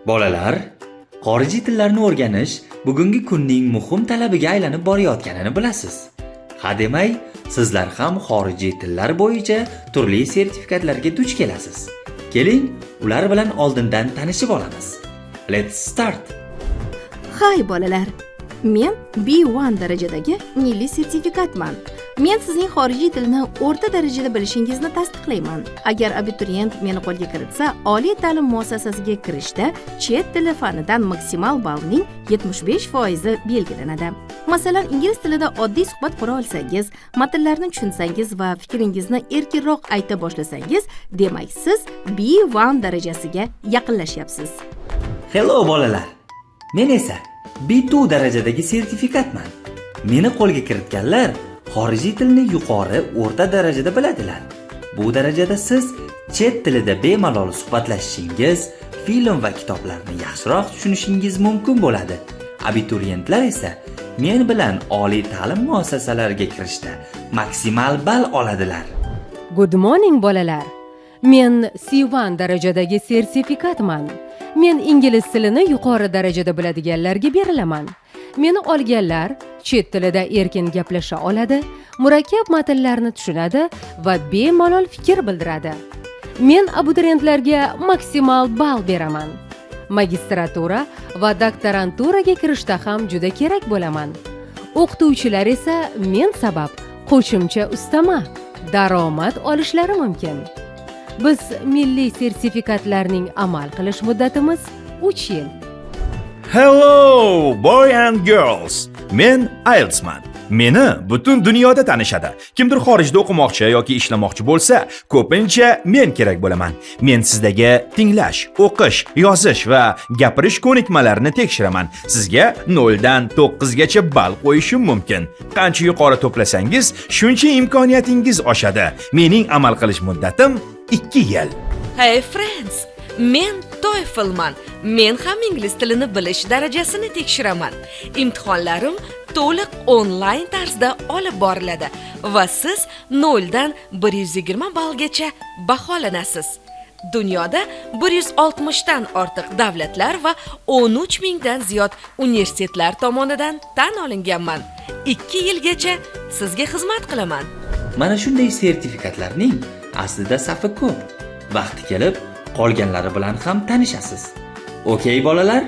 Bolalar, xorijiy tillarni o'rganish bugungi kunning muhim talabiga aylanib borayotganini bilasiz. Hademay, sizlar ham xorijiy tillar bo'yicha turli sertifikatlarga duch kelasiz. Keling, ular bilan oldindan tanishib olamiz. Let's start. Hay bolalar, men B1 darajadagi milliy sertifikatman. Men sizning xorijiy tilni o'rta darajada bilishingizni tasdiqlayman. Agar abituriyent meni qo'lga kiritsa, oliy ta'lim muassasasiga kirishda chet tili fanidan maksimal ballning 75% belgilanadi. Masalan, ingliz tilida oddiy suhbat qura olsangiz, matnlarni tushunsangiz va fikringizni erkinroq ayta boshlasangiz, demak siz B1 darajasiga yaqinlashyapsiz. Hello bolalar. Men esa B2 darajadagi sertifikatman. Meni qo'lga kiritganlar xorijiy tilni yuqori o'rta darajada biladilar. Bu darajada siz chet tilida bemalol suhbatlashishingiz, film va kitoblarni yaxshiroq tushunishingiz mumkin bo'ladi. Abituriyentlar esa men bilan oliy ta'lim muassasalariga kirishda maksimal ball oladilar. Good morning bolalar. Men C1 darajadagi sertifikatman. Men ingliz tilini yuqori darajada biladiganlarga berilaman. Meni olganlar chet tilida erkin gaplasha oladi, murakkab matnlarni tushunadi va bemalol fikr bildiradi. Men abituriyentlarga maksimal ball beraman. Magistratura va doktoranturaga kirishda ham juda kerak bo'laman. O'qituvchilar esa men sabab qo'shimcha ustama, daromad olishlari mumkin. Biz milliy sertifikatlarning amal qilish muddatimiz 3 yil. Hello, boy and girls. Men IELTSman. Meni butun dunyoda tanishadi. Kimdir xorijda o'qimoqchi yoki ishlamoqchi bo'lsa, ko'pincha men kerak bo'laman. Men sizdagi tinglash, o'qish, yozish va gapirish ko'nikmalarini tekshiraman. Sizga 0 dan 9 gacha ball qo'yishim mumkin. Qancha yuqori to'plasangiz, shuncha imkoniyatingiz oshadi. Mening amal qilish muddatim 2 yil. Hey friends, men TOEFLman. Men ham ingliz tilini bilish darajasini tekshiraman. Imtihonlarim to'liq onlayn tarzda olib boriladi va siz 0 dan 120 ballgacha baholanasiz. Dunyoda 160 dan ortiq davlatlar va 13 mingdan ziyod universitetlar tomonidan tan olinganman. 2 yilgacha sizga xizmat qilaman. Mana shunday sertifikatlarning aslida safi ko'p. Vaqti kelib, qolganlari bilan ham tanishasiz. Okey bolalar?